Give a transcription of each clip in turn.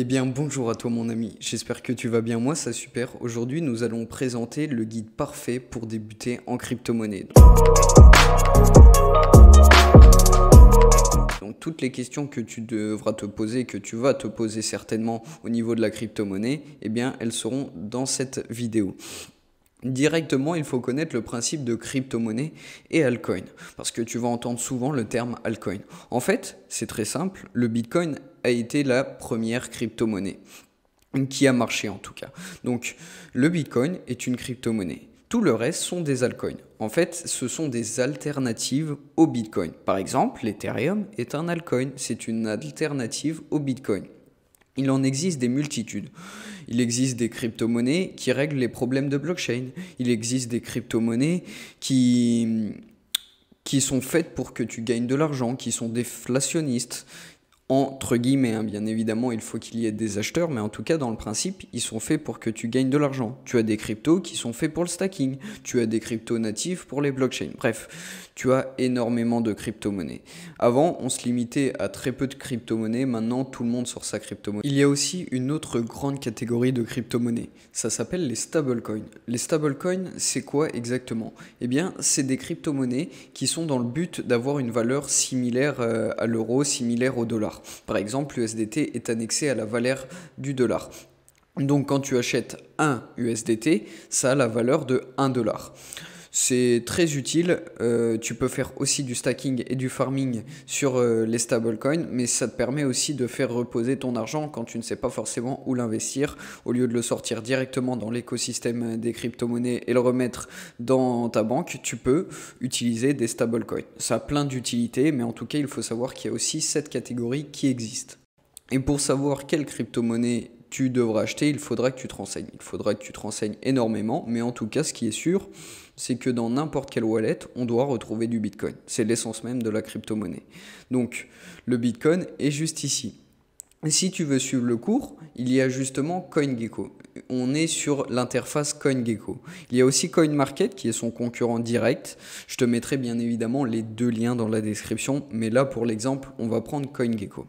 Eh bien bonjour à toi mon ami, j'espère que tu vas bien, moi ça super. Aujourd'hui nous allons présenter le guide parfait pour débuter en crypto-monnaie. Donc toutes les questions que tu devras te poser, que tu vas te poser certainement au niveau de la crypto-monnaie, eh bien elles seront dans cette vidéo. Directement, il faut connaître le principe de crypto-monnaie et altcoin, parce que tu vas entendre souvent le terme altcoin. En fait, c'est très simple, le Bitcoin a été la première crypto-monnaie, qui a marché en tout cas. Donc, le Bitcoin est une crypto-monnaie. Tout le reste sont des altcoins. En fait, ce sont des alternatives au Bitcoin. Par exemple, l'Ethereum est un altcoin, c'est une alternative au Bitcoin. Il en existe des multitudes. Il existe des crypto-monnaies qui règlent les problèmes de blockchain. Il existe des crypto-monnaies qui sont faites pour que tu gagnes de l'argent, qui sont déflationnistes. Entre guillemets, hein, bien évidemment, il faut qu'il y ait des acheteurs, mais en tout cas, dans le principe, ils sont faits pour que tu gagnes de l'argent. Tu as des cryptos qui sont faits pour le stacking. Tu as des cryptos natifs pour les blockchains. Bref, tu as énormément de crypto-monnaies. Avant, on se limitait à très peu de crypto-monnaies. Maintenant, tout le monde sort sa crypto-monnaie. Il y a aussi une autre grande catégorie de crypto-monnaies. Ça s'appelle les stablecoins. Les stablecoins, c'est quoi exactement? Eh bien, c'est des crypto-monnaies qui sont dans le but d'avoir une valeur similaire à l'euro, similaire au dollar. Par exemple, l'USDT est annexé à la valeur du dollar. Donc quand tu achètes un USDT, ça a la valeur de 1 dollar. C'est très utile, tu peux faire aussi du stacking et du farming sur les stablecoins, mais ça te permet aussi de faire reposer ton argent quand tu ne sais pas forcément où l'investir. Au lieu de le sortir directement dans l'écosystème des crypto-monnaies et le remettre dans ta banque, tu peux utiliser des stablecoins. Ça a plein d'utilités, mais en tout cas, il faut savoir qu'il y a aussi cette catégorie qui existe. Et pour savoir quelle crypto-monnaie tu devras acheter, il faudra que tu te renseignes. Il faudra que tu te renseignes énormément, mais en tout cas, ce qui est sûr, c'est que dans n'importe quelle wallet, on doit retrouver du Bitcoin. C'est l'essence même de la crypto-monnaie. Donc, le Bitcoin est juste ici. Et si tu veux suivre le cours, il y a justement CoinGecko. On est sur l'interface CoinGecko. Il y a aussi CoinMarket qui est son concurrent direct. Je te mettrai bien évidemment les deux liens dans la description, mais là pour l'exemple, on va prendre CoinGecko.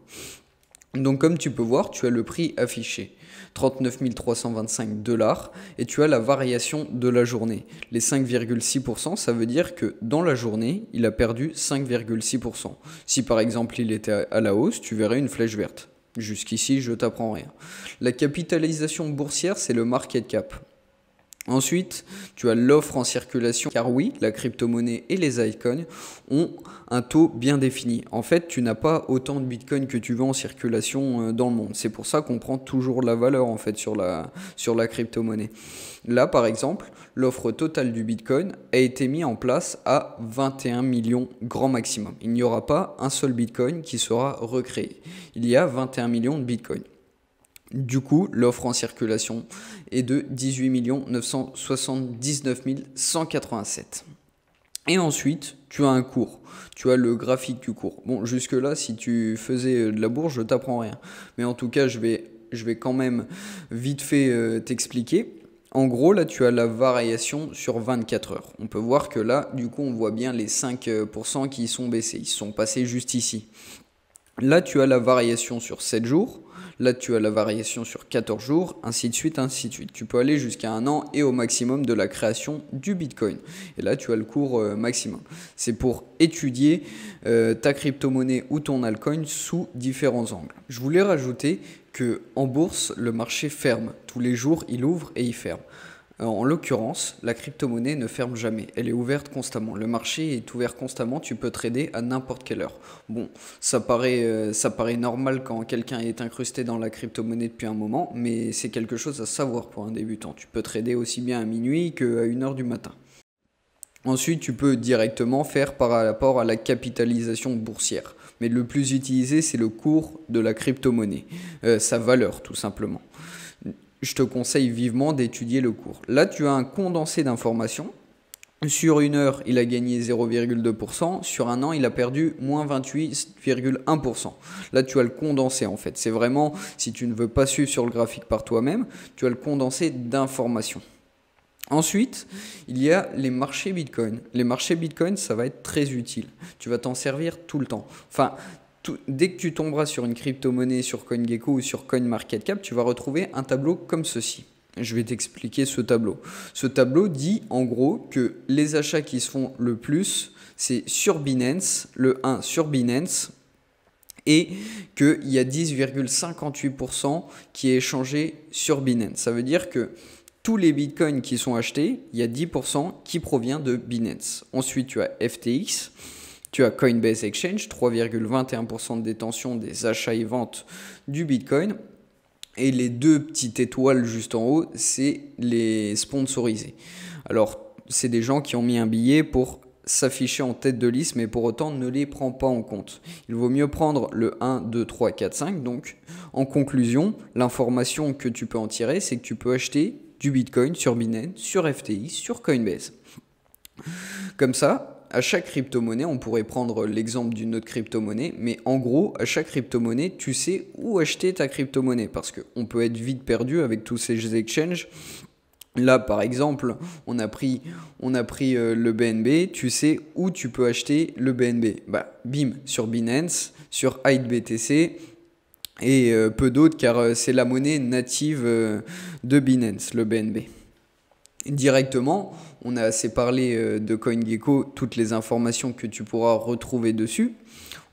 Donc comme tu peux voir, tu as le prix affiché, 39 325 $, et tu as la variation de la journée. Les 5,6%, ça veut dire que dans la journée, il a perdu 5,6%. Si par exemple il était à la hausse, tu verrais une flèche verte. Jusqu'ici, je t'apprends rien. La capitalisation boursière, c'est le market cap. Ensuite, tu as l'offre en circulation, car oui, la crypto-monnaie et les altcoins ont un taux bien défini. En fait, tu n'as pas autant de bitcoin que tu veux en circulation dans le monde. C'est pour ça qu'on prend toujours la valeur en fait sur la crypto-monnaie. Là, par exemple, l'offre totale du bitcoin a été mise en place à 21 millions grand maximum. Il n'y aura pas un seul bitcoin qui sera recréé. Il y a 21 millions de bitcoins. Du coup, l'offre en circulation est de 18 979 187. Et ensuite, tu as un cours. Tu as le graphique du cours. Bon, jusque-là, si tu faisais de la bourse, je t'apprends rien. Mais en tout cas, je vais quand même vite fait t'expliquer. En gros, là, tu as la variation sur 24 heures. On peut voir que là, du coup, on voit bien les 5% qui sont baissés. Ils sont passés juste ici. Là, tu as la variation sur 7 jours. Là, tu as la variation sur 14 jours, ainsi de suite, ainsi de suite. Tu peux aller jusqu'à un an et au maximum de la création du Bitcoin. Et là, tu as le cours maximum. C'est pour étudier ta crypto-monnaie ou ton altcoin sous différents angles. Je voulais rajouter qu'en bourse, le marché ferme. Tous les jours, il ouvre et il ferme. En l'occurrence, la crypto-monnaie ne ferme jamais, elle est ouverte constamment. Le marché est ouvert constamment, tu peux trader à n'importe quelle heure. Bon, ça paraît normal quand quelqu'un est incrusté dans la crypto-monnaie depuis un moment, mais c'est quelque chose à savoir pour un débutant. Tu peux trader aussi bien à minuit qu'à 1h du matin. Ensuite, tu peux directement faire par rapport à la capitalisation boursière. Mais le plus utilisé, c'est le cours de la crypto-monnaie, sa valeur tout simplement. Je te conseille vivement d'étudier le cours. Là, tu as un condensé d'informations. Sur une heure, il a gagné 0,2%. Sur un an, il a perdu moins 28,1%. Là, tu as le condensé en fait. C'est vraiment, si tu ne veux pas suivre sur le graphique par toi-même, tu as le condensé d'informations. Ensuite, il y a les marchés Bitcoin. Les marchés Bitcoin, ça va être très utile. Tu vas t'en servir tout le temps. Enfin, Dès que tu tomberas sur une crypto-monnaie sur CoinGecko ou sur CoinMarketCap, tu vas retrouver un tableau comme ceci. Je vais t'expliquer ce tableau. Ce tableau dit en gros que les achats qui se font le plus, c'est sur Binance, le 1 sur Binance, et qu'il y a 10,58% qui est échangé sur Binance. Ça veut dire que tous les bitcoins qui sont achetés, il y a 10% qui provient de Binance. Ensuite, tu as FTX, tu as Coinbase Exchange, 3,21% de détention des achats et ventes du bitcoin. Et les deux petites étoiles juste en haut, c'est les sponsorisés. Alors, c'est des gens qui ont mis un billet pour s'afficher en tête de liste, mais pour autant ne les prend pas en compte. Il vaut mieux prendre le 1, 2, 3, 4, 5. Donc, en conclusion, l'information que tu peux en tirer, c'est que tu peux acheter du Bitcoin sur Binance, sur FTX, sur Coinbase. Comme ça, à chaque crypto-monnaie, on pourrait prendre l'exemple d'une autre crypto-monnaie, mais en gros, à chaque crypto-monnaie, tu sais où acheter ta crypto-monnaie, parce qu'on peut être vite perdu avec tous ces exchanges. Là, par exemple, on a pris le BNB, tu sais où tu peux acheter le BNB. Bah, bim, sur Binance, sur HideBTC et peu d'autres, car c'est la monnaie native de Binance, le BNB. Directement, on a assez parlé de CoinGecko, toutes les informations que tu pourras retrouver dessus.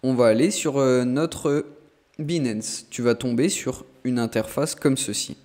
On va aller sur notre Binance. Tu vas tomber sur une interface comme ceci.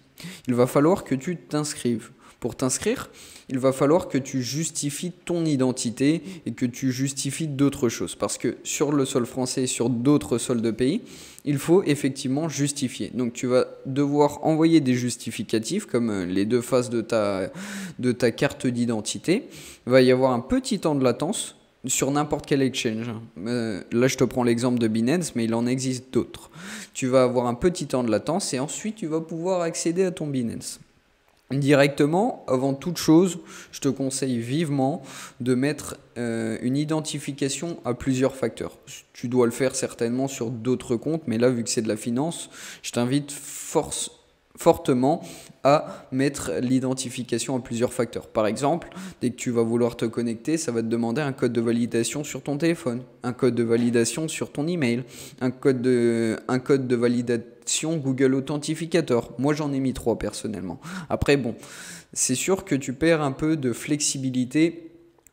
Il va falloir que tu t'inscrives. Pour t'inscrire, il va falloir que tu justifies ton identité et que tu justifies d'autres choses. Parce que sur le sol français et sur d'autres sols de pays, il faut effectivement justifier. Donc tu vas devoir envoyer des justificatifs comme les deux faces de ta carte d'identité. Il va y avoir un petit temps de latence sur n'importe quel exchange. Là, je te prends l'exemple de Binance, mais il en existe d'autres. Tu vas avoir un petit temps de latence et ensuite tu vas pouvoir accéder à ton Binance. Directement, avant toute chose, je te conseille vivement de mettre une identification à plusieurs facteurs. Tu dois le faire certainement sur d'autres comptes, mais là, vu que c'est de la finance, je t'invite fortement à mettre l'identification à plusieurs facteurs. Par exemple, dès que tu vas vouloir te connecter, ça va te demander un code de validation sur ton téléphone, un code de validation sur ton email, un code de validation Google Authentificator. Moi, j'en ai mis 3 personnellement. Après, bon, c'est sûr que tu perds un peu de flexibilité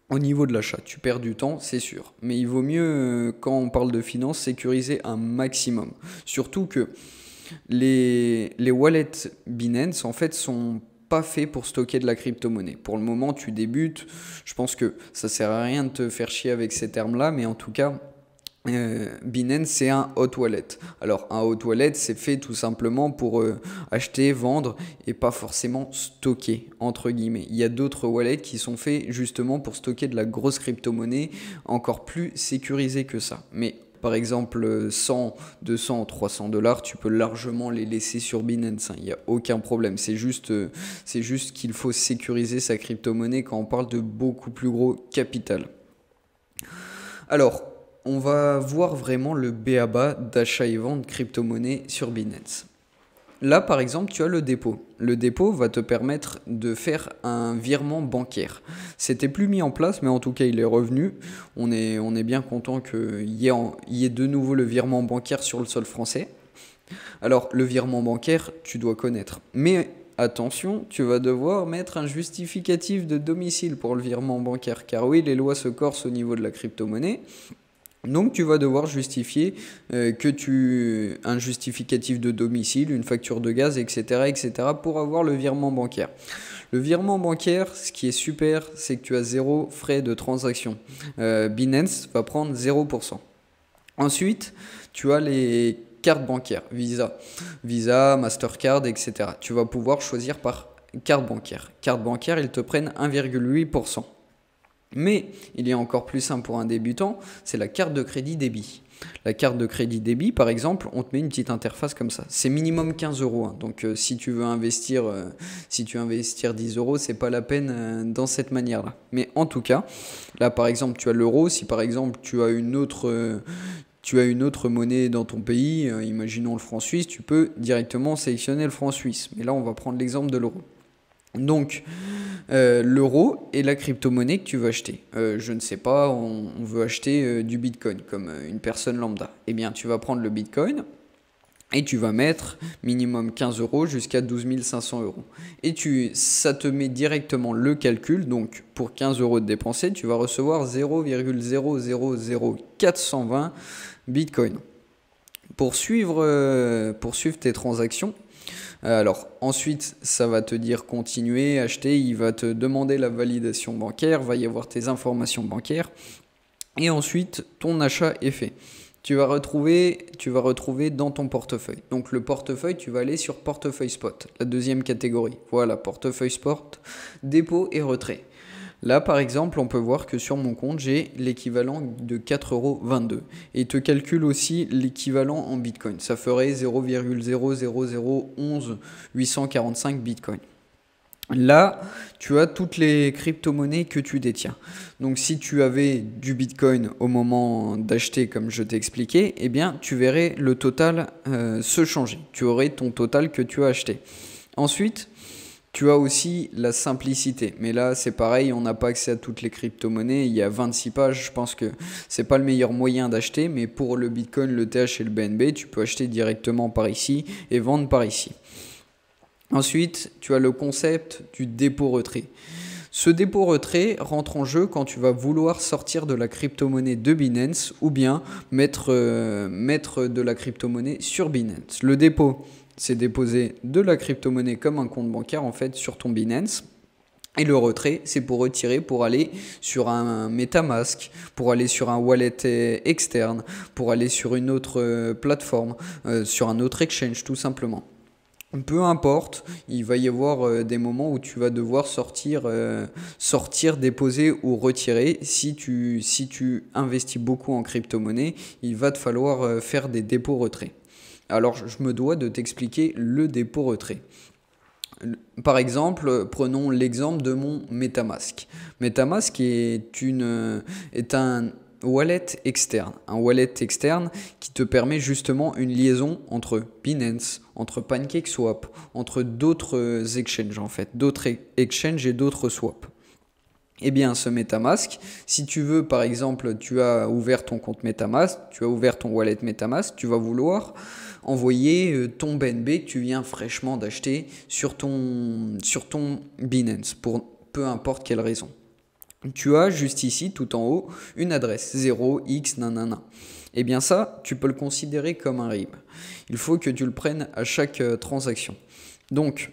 au niveau de l'achat. Tu perds du temps, c'est sûr. Mais il vaut mieux, quand on parle de finance, sécuriser un maximum. Surtout que les wallets Binance, en fait, sont pas faits pour stocker de la crypto-monnaie. Pour le moment, tu débutes. Je pense que ça sert à rien de te faire chier avec ces termes-là, mais en tout cas, Binance, c'est un hot wallet. Alors, un hot wallet, c'est fait tout simplement pour acheter, vendre et pas forcément stocker, entre guillemets. Il y a d'autres wallets qui sont faits justement pour stocker de la grosse crypto-monnaie encore plus sécurisée que ça. Mais par exemple, 100, 200, 300 dollars, tu peux largement les laisser sur Binance. Il n'y a aucun problème. C'est juste qu'il faut sécuriser sa crypto-monnaie quand on parle de beaucoup plus gros capital. Alors, on va voir vraiment le b.a.-ba d'achat et vente crypto-monnaie sur Binance. Là, par exemple, tu as le dépôt. Le dépôt va te permettre de faire un virement bancaire. C'était plus mis en place, mais en tout cas, il est revenu. On est bien content qu'il y ait de nouveau le virement bancaire sur le sol français. Alors, le virement bancaire, tu dois connaître. Mais attention, tu vas devoir mettre un justificatif de domicile pour le virement bancaire. Car oui, les lois se corsent au niveau de la crypto-monnaie. Donc tu vas devoir justifier un justificatif de domicile, une facture de gaz, etc. pour avoir le virement bancaire. Le virement bancaire, ce qui est super, c'est que tu as 0 frais de transaction. Binance va prendre 0%. Ensuite, tu as les cartes bancaires, Visa, Mastercard, etc. Tu vas pouvoir choisir par carte bancaire. Carte bancaire, ils te prennent 1,8%. Mais il y a encore plus simple pour un débutant, c'est la carte de crédit débit. La carte de crédit débit, par exemple, on te met une petite interface comme ça. C'est minimum 15 euros. Hein. Donc si tu veux investir 10 euros, c'est pas la peine dans cette manière-là. Mais en tout cas, là par exemple, tu as l'euro. Si par exemple tu as une autre monnaie dans ton pays, imaginons le franc suisse, tu peux directement sélectionner le franc suisse. Mais là, on va prendre l'exemple de l'euro. Donc, l'euro est la crypto-monnaie que tu veux acheter. Je ne sais pas, on veut acheter du Bitcoin comme une personne lambda. Eh bien, tu vas prendre le Bitcoin et tu vas mettre minimum 15 euros jusqu'à 12 500 euros. Et ça te met directement le calcul. Donc, pour 15 euros de dépensés, tu vas recevoir 0,000420 Bitcoin. Pour suivre tes transactions, alors ensuite ça va te dire continuer, acheter, il va te demander la validation bancaire, va y avoir tes informations bancaires et ensuite ton achat est fait. Tu vas retrouver dans ton portefeuille. Donc le portefeuille, tu vas aller sur portefeuille spot, la deuxième catégorie. Voilà, portefeuille spot, dépôt et retrait. Là, par exemple, on peut voir que sur mon compte, j'ai l'équivalent de 4,22 €. Et il te calcule aussi l'équivalent en Bitcoin. Ça ferait 0,00011 845 Bitcoin. Là, tu as toutes les crypto-monnaies que tu détiens. Donc, si tu avais du Bitcoin au moment d'acheter, comme je t'ai expliqué, eh bien, tu verrais le total se changer. Tu aurais ton total que tu as acheté. Ensuite, tu as aussi la simplicité. Mais là, c'est pareil, on n'a pas accès à toutes les crypto-monnaies. Il y a 26 pages. Je pense que c'est pas le meilleur moyen d'acheter. Mais pour le Bitcoin, le TH et le BNB, tu peux acheter directement par ici et vendre par ici. Ensuite, tu as le concept du dépôt-retrait. Ce dépôt-retrait rentre en jeu quand tu vas vouloir sortir de la crypto-monnaie de Binance ou bien mettre de la crypto-monnaie sur Binance. Le dépôt, c'est déposer de la crypto-monnaie comme un compte bancaire en fait sur ton Binance. Et le retrait, c'est pour retirer, pour aller sur un MetaMask, pour aller sur un wallet externe, pour aller sur une autre plateforme, sur un autre exchange tout simplement. Peu importe, il va y avoir des moments où tu vas devoir sortir, déposer ou retirer. Si tu investis beaucoup en crypto-monnaie, il va te falloir faire des dépôts-retraits. Alors, je me dois de t'expliquer le dépôt-retrait. Par exemple, prenons l'exemple de mon MetaMask. MetaMask est un wallet externe. Un wallet externe qui te permet justement une liaison entre Binance, entre PancakeSwap, entre d'autres exchanges en fait, d'autres exchanges et d'autres swaps. Eh bien, ce MetaMask, si tu veux, par exemple, tu as ouvert ton compte MetaMask, tu as ouvert ton wallet MetaMask, tu vas vouloir envoyer ton BNB que tu viens fraîchement d'acheter sur ton Binance, pour peu importe quelle raison. Tu as juste ici, tout en haut, une adresse 0x nanana. Eh bien ça, tu peux le considérer comme un RIB. Il faut que tu le prennes à chaque transaction. Donc,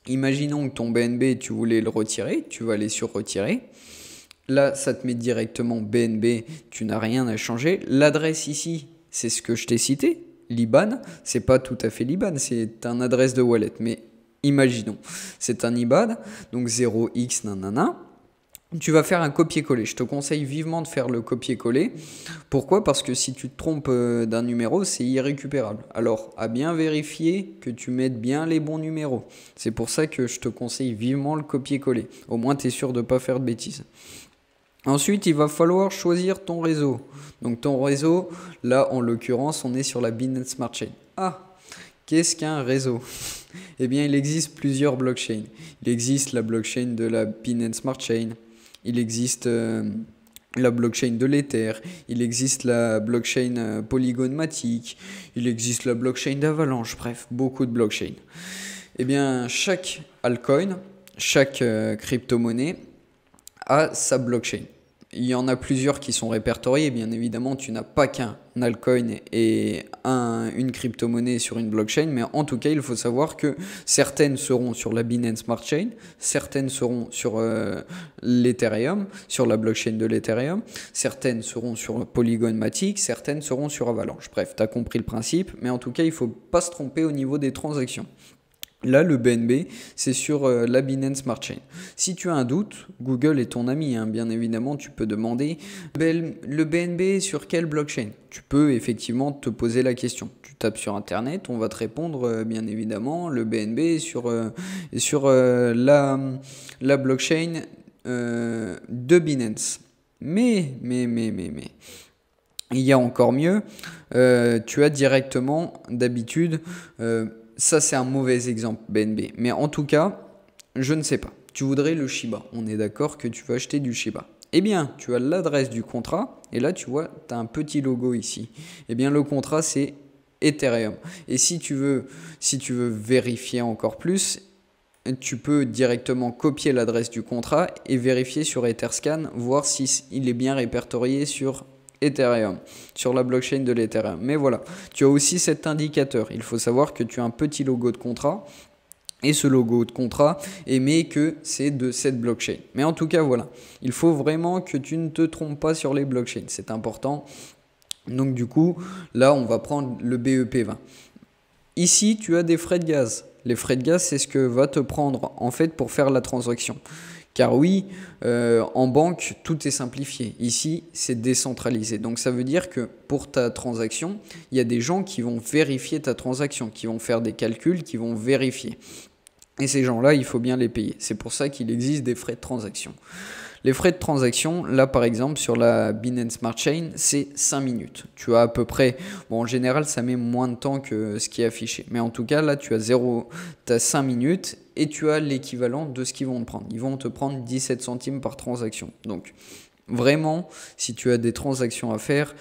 imaginons que ton BNB, tu voulais le retirer, tu vas aller sur retirer. Là, ça te met directement BNB, tu n'as rien à changer. L'adresse ici, c'est ce que je t'ai cité, l'IBAN. C'est pas tout à fait l'IBAN, c'est un adresse de wallet, mais imaginons. C'est un IBAN, donc 0x nanana. Tu vas faire un copier-coller. Je te conseille vivement de faire le copier-coller. Pourquoi? Parce que si tu te trompes d'un numéro, c'est irrécupérable. Alors, à bien vérifier que tu mettes bien les bons numéros. C'est pour ça que je te conseille vivement le copier-coller. Au moins, tu es sûr de ne pas faire de bêtises. Ensuite, il va falloir choisir ton réseau. Donc, ton réseau, là, en l'occurrence, on est sur la Binance Smart Chain. Ah, qu'est-ce qu'un réseau? Eh bien, il existe plusieurs blockchains. Il existe la blockchain de la Binance Smart Chain. Il existe la blockchain de l'Ether, il existe la blockchain Polygon Matic, il existe la blockchain d'Avalanche, bref, beaucoup de blockchains. Eh bien, chaque altcoin, chaque crypto-monnaie a sa blockchain. Il y en a plusieurs qui sont répertoriés. Bien évidemment, tu n'as pas qu'un altcoin et une crypto-monnaie sur une blockchain, mais en tout cas, il faut savoir que certaines seront sur la Binance Smart Chain, certaines seront sur l'Ethereum, sur la blockchain de l'Ethereum, certaines seront sur Polygon Matic, certaines seront sur Avalanche. Bref, tu as compris le principe, mais en tout cas, il ne faut pas se tromper au niveau des transactions. Là, le BNB, c'est sur la Binance Smart Chain. Si tu as un doute, Google est ton ami, hein, bien évidemment, tu peux demander le BNB sur quelle blockchain? Tu peux effectivement te poser la question. Tu tapes sur Internet, on va te répondre, bien évidemment, le BNB sur la blockchain de Binance. Mais, il y a encore mieux, tu as directement, d'habitude... ça, c'est un mauvais exemple, BNB. Mais en tout cas, je ne sais pas. Tu voudrais le Shiba. On est d'accord que tu veux acheter du Shiba. Eh bien, tu as l'adresse du contrat et là, tu vois, tu as un petit logo ici. Eh bien, le contrat, c'est Ethereum. Et si tu veux vérifier encore plus, tu peux directement copier l'adresse du contrat et vérifier sur Etherscan, voir si il est bien répertorié sur Ethereum, sur la blockchain de l'Ethereum. Mais voilà, tu as aussi cet indicateur. Il faut savoir que tu as un petit logo de contrat et ce logo de contrat émet que c'est de cette blockchain. Mais en tout cas, voilà, il faut vraiment que tu ne te trompes pas sur les blockchains. C'est important. Donc du coup, là, on va prendre le BEP20. Ici, tu as des frais de gaz. Les frais de gaz, c'est ce que va te prendre en fait pour faire la transaction. Car oui, en banque, tout est simplifié. Ici, c'est décentralisé. Donc ça veut dire que pour ta transaction, il y a des gens qui vont vérifier ta transaction, qui vont faire des calculs, qui vont vérifier. Et ces gens-là, il faut bien les payer. C'est pour ça qu'il existe des frais de transaction. Les frais de transaction, là par exemple sur la Binance Smart Chain, c'est 5 minutes. Tu as à peu près, bon en général ça met moins de temps que ce qui est affiché. Mais en tout cas là tu as 5 minutes et tu as l'équivalent de ce qu'ils vont te prendre. Ils vont te prendre 17 centimes par transaction. Donc vraiment, si tu as des transactions à faire,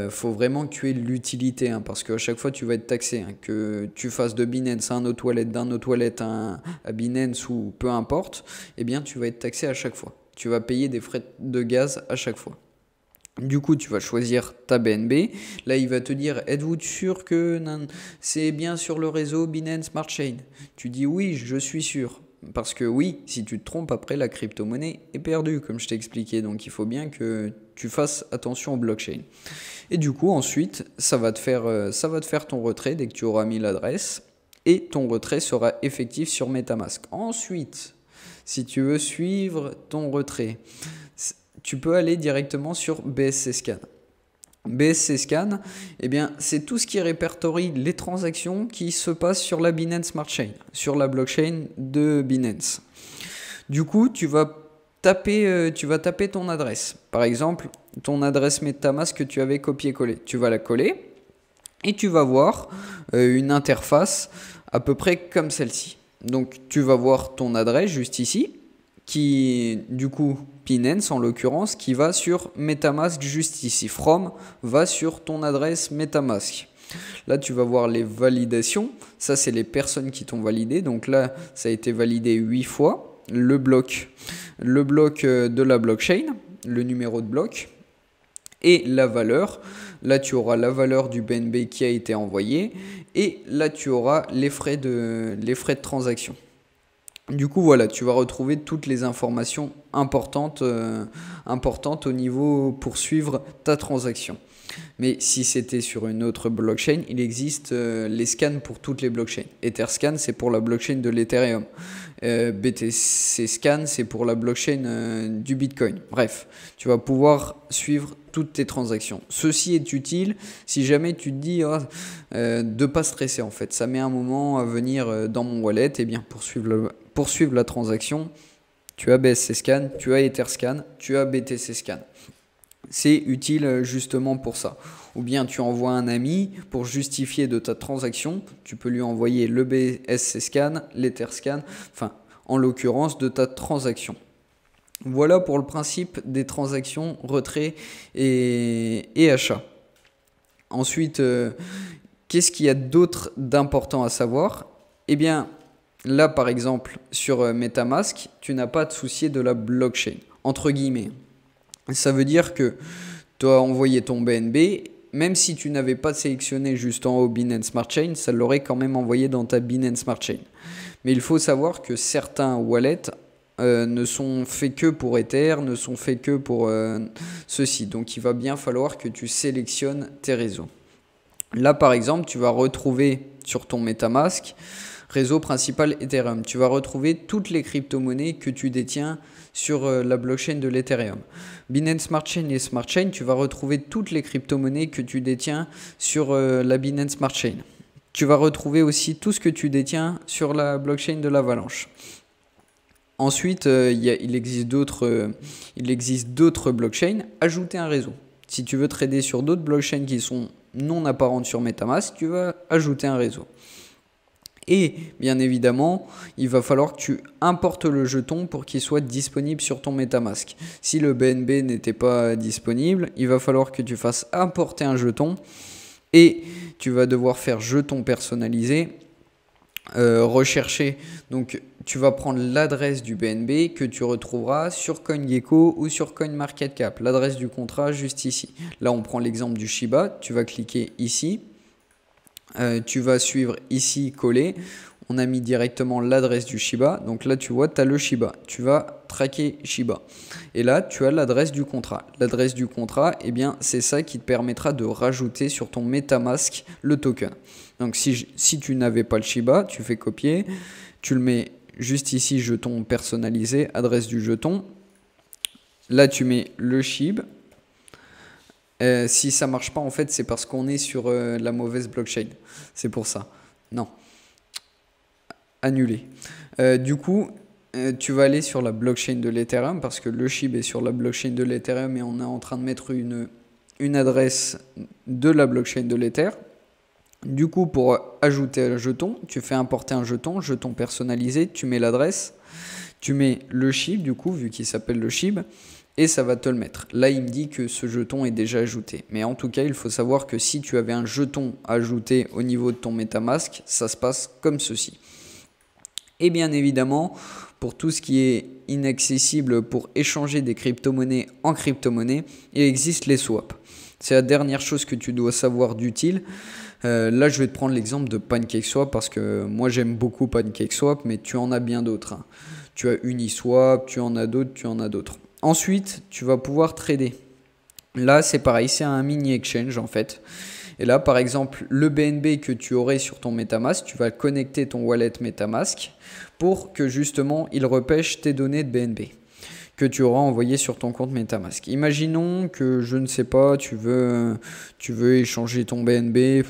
faut vraiment que tu aies l'utilité, hein, parce qu'à chaque fois tu vas être taxé, hein, que tu fasses de Binance à un autre wallet, d'un autre wallet à Binance ou peu importe, eh bien tu vas être taxé à chaque fois. Tu vas payer des frais de gaz à chaque fois. Du coup, tu vas choisir ta BNB. Là, il va te dire, êtes-vous sûr que c'est bien sur le réseau Binance Smart Chain? Tu dis oui, je suis sûr. Parce que oui, si tu te trompes, après, la crypto-monnaie est perdue, comme je t'ai expliqué. Donc, il faut bien que tu fasses attention au blockchain. Et du coup, ensuite, ça va te faire ton retrait dès que tu auras mis l'adresse. Et ton retrait sera effectif sur MetaMask. Ensuite, si tu veux suivre ton retrait, tu peux aller directement sur BSC Scan. BSC Scan, eh bien, c'est tout ce qui répertorie les transactions qui se passent sur la Binance Smart Chain, sur la blockchain de Binance. Du coup, tu vas taper ton adresse. Par exemple, ton adresse MetaMask que tu avais copié-collé. Tu vas la coller et tu vas voir une interface à peu près comme celle-ci. Donc tu vas voir ton adresse juste ici, qui du coup Binance en l'occurrence, qui va sur MetaMask juste ici. From va sur ton adresse MetaMask. Là tu vas voir les validations, ça c'est les personnes qui t'ont validé. Donc là ça a été validé 8 fois. Le bloc de la blockchain, le numéro de bloc et la valeur. Là, tu auras la valeur du BNB qui a été envoyé et là, tu auras les frais de transaction. Du coup, voilà, tu vas retrouver toutes les informations importantes au niveau pour suivre ta transaction. Mais si c'était sur une autre blockchain, il existe les scans pour toutes les blockchains. Etherscan, c'est pour la blockchain de l'Ethereum. BTC Scan, c'est pour la blockchain du Bitcoin. Bref, tu vas pouvoir suivre toutes tes transactions. Ceci est utile si jamais tu te dis de ne pas stresser en fait. Ça met un moment à venir dans mon wallet. Et bien pour suivre la transaction, tu as BSC Scan, tu as Etherscan, tu as BTC Scan. C'est utile justement pour ça. Ou bien tu envoies un ami pour justifier de ta transaction. Tu peux lui envoyer le BSC Scan, l'Etherscan, enfin en l'occurrence de ta transaction. Voilà pour le principe des transactions retrait et achat. Ensuite, qu'est-ce qu'il y a d'autre d'important à savoir? Eh bien, là par exemple sur MetaMask, tu n'as pas à te soucier de la blockchain, entre guillemets. Ça veut dire que tu as envoyé ton BNB, même si tu n'avais pas sélectionné juste en haut Binance Smart Chain, ça l'aurait quand même envoyé dans ta Binance Smart Chain. Mais il faut savoir que certains wallets ne sont faits que pour Ether, ne sont faits que pour ceci. Donc il va bien falloir que tu sélectionnes tes réseaux. Là par exemple, tu vas retrouver sur ton MetaMask, réseau principal Ethereum. Tu vas retrouver toutes les crypto-monnaies que tu détiens sur la blockchain de l'Ethereum. Binance Smart Chain et Smart Chain, tu vas retrouver toutes les crypto-monnaies que tu détiens sur la Binance Smart Chain. Tu vas retrouver aussi tout ce que tu détiens sur la blockchain de l'Avalanche. Ensuite, il existe d'autres blockchains. Ajouter un réseau. Si tu veux trader sur d'autres blockchains qui sont non apparentes sur MetaMask, tu vas ajouter un réseau. Et bien évidemment, il va falloir que tu importes le jeton pour qu'il soit disponible sur ton MetaMask. Si le BNB n'était pas disponible, il va falloir que tu fasses importer un jeton et tu vas devoir faire jeton personnalisé, rechercher. Donc tu vas prendre l'adresse du BNB que tu retrouveras sur CoinGecko ou sur CoinMarketCap, l'adresse du contrat juste ici. Là, on prend l'exemple du Shiba, tu vas cliquer ici. Tu vas suivre ici, coller. On a mis directement l'adresse du Shiba. Donc là, tu vois, tu as le Shiba. Tu vas traquer Shiba. Et là, tu as l'adresse du contrat. L'adresse du contrat, eh bien, c'est ça qui te permettra de rajouter sur ton MetaMask le token. Donc si tu n'avais pas le Shiba, tu fais copier. Tu le mets juste ici, jeton personnalisé, adresse du jeton. Là, tu mets le SHIB. Si ça marche pas, en fait, c'est parce qu'on est sur la mauvaise blockchain. C'est pour ça. Non. Annulé. Du coup, tu vas aller sur la blockchain de l'Ethereum parce que le SHIB est sur la blockchain de l'Ethereum et on est en train de mettre une adresse de la blockchain de l'Ether. Du coup, pour ajouter un jeton, tu fais importer un jeton personnalisé, tu mets l'adresse, tu mets le SHIB, du coup, vu qu'il s'appelle le SHIB. Et ça va te le mettre. Là, il me dit que ce jeton est déjà ajouté. Mais en tout cas, il faut savoir que si tu avais un jeton ajouté au niveau de ton MetaMask, ça se passe comme ceci. Et bien évidemment, pour tout ce qui est inaccessible pour échanger des crypto-monnaies en crypto-monnaies, il existe les swaps. C'est la dernière chose que tu dois savoir d'utile. Là, je vais te prendre l'exemple de PancakeSwap parce que moi, j'aime beaucoup PancakeSwap, mais tu en as bien d'autres. Hein. Tu as Uniswap, tu en as d'autres. Ensuite, tu vas pouvoir trader. Là, c'est pareil, c'est un mini exchange en fait. Et là, par exemple, le BNB que tu aurais sur ton MetaMask, tu vas connecter ton wallet MetaMask pour que justement, il repêche tes données de BNB que tu auras envoyées sur ton compte MetaMask. Imaginons que, je ne sais pas, tu veux échanger ton BNB.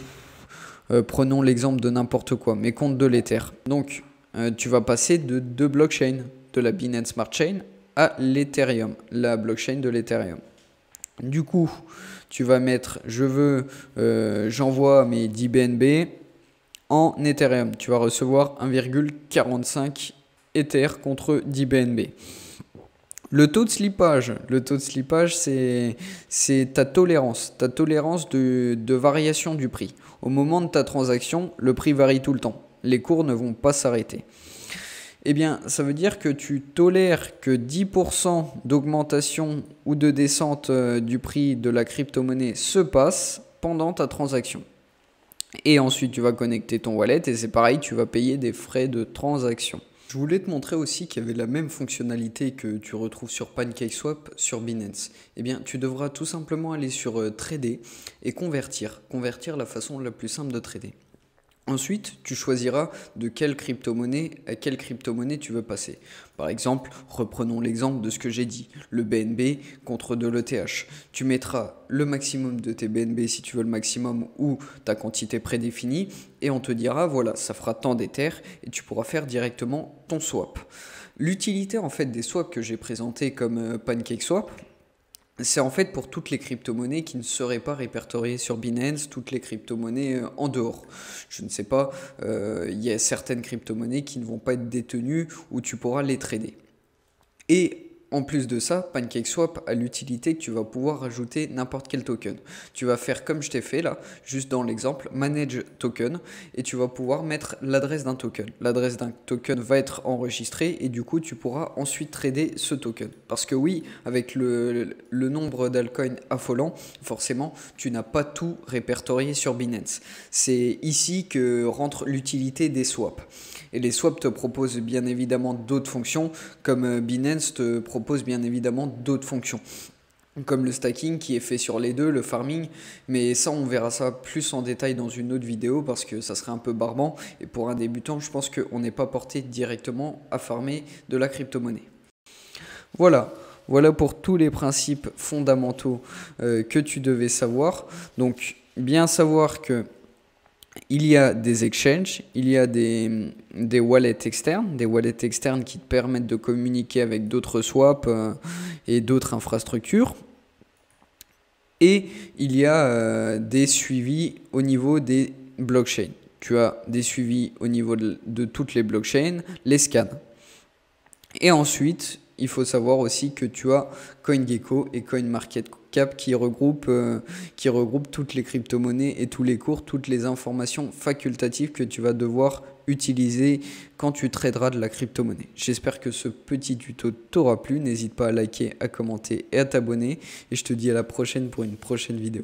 Prenons l'exemple de n'importe quoi, mais compte de l'Ether. Donc, tu vas passer de deux blockchains, de la Binance Smart Chain à l'Ethereum, la blockchain de l'Ethereum. Du coup, tu vas mettre j'envoie mes 10 BNB en Ethereum. Tu vas recevoir 1,45 Ether contre 10 BNB. Le taux de slippage, c'est ta tolérance de variation du prix. Au moment de ta transaction, le prix varie tout le temps. Les cours ne vont pas s'arrêter. Eh bien, ça veut dire que tu tolères que 10% d'augmentation ou de descente du prix de la crypto-monnaie se passe pendant ta transaction. Et ensuite, tu vas connecter ton wallet et c'est pareil, tu vas payer des frais de transaction. Je voulais te montrer aussi qu'il y avait la même fonctionnalité que tu retrouves sur PancakeSwap sur Binance. Eh bien, tu devras tout simplement aller sur Trader et convertir la façon la plus simple de trader. Ensuite, tu choisiras de quelle crypto-monnaie à quelle crypto-monnaie tu veux passer. Par exemple, reprenons l'exemple de ce que j'ai dit, le BNB contre de l'ETH. Tu mettras le maximum de tes BNB si tu veux le maximum ou ta quantité prédéfinie et on te dira voilà, ça fera tant d'Ether et tu pourras faire directement ton swap. L'utilité en fait des swaps que j'ai présentés comme PancakeSwap, c'est en fait pour toutes les crypto-monnaies qui ne seraient pas répertoriées sur Binance, toutes les crypto-monnaies en dehors. Je ne sais pas, il y a certaines crypto-monnaies qui ne vont pas être détenues où tu pourras les trader. Et en plus de ça, PancakeSwap a l'utilité que tu vas pouvoir rajouter n'importe quel token. Tu vas faire comme je t'ai fait là, juste dans l'exemple, Manage Token, et tu vas pouvoir mettre l'adresse d'un token. L'adresse d'un token va être enregistrée et du coup, tu pourras ensuite trader ce token. Parce que oui, avec le nombre d'altcoins affolant, forcément, tu n'as pas tout répertorié sur Binance. C'est ici que rentre l'utilité des swaps. Et les swaps te proposent bien évidemment d'autres fonctions, comme Binance te propose bien évidemment d'autres fonctions, comme le stacking qui est fait sur les deux, le farming, mais ça on verra ça plus en détail dans une autre vidéo parce que ça serait un peu barbant et pour un débutant je pense qu'on n'est pas porté directement à farmer de la crypto-monnaie. Voilà pour tous les principes fondamentaux que tu devais savoir. Donc bien savoir que il y a des exchanges, il y a des wallets externes qui te permettent de communiquer avec d'autres swaps et d'autres infrastructures. Et il y a des suivis au niveau des blockchains. tu as des suivis au niveau de toutes les blockchains, les scans. Et ensuite, il faut savoir aussi que tu as CoinGecko et CoinMarketCap qui regroupent toutes les crypto-monnaies et tous les cours, toutes les informations facultatives que tu vas devoir utiliser quand tu traderas de la crypto-monnaie. J'espère que ce petit tuto t'aura plu. N'hésite pas à liker, à commenter et à t'abonner. Et je te dis à la prochaine pour une prochaine vidéo.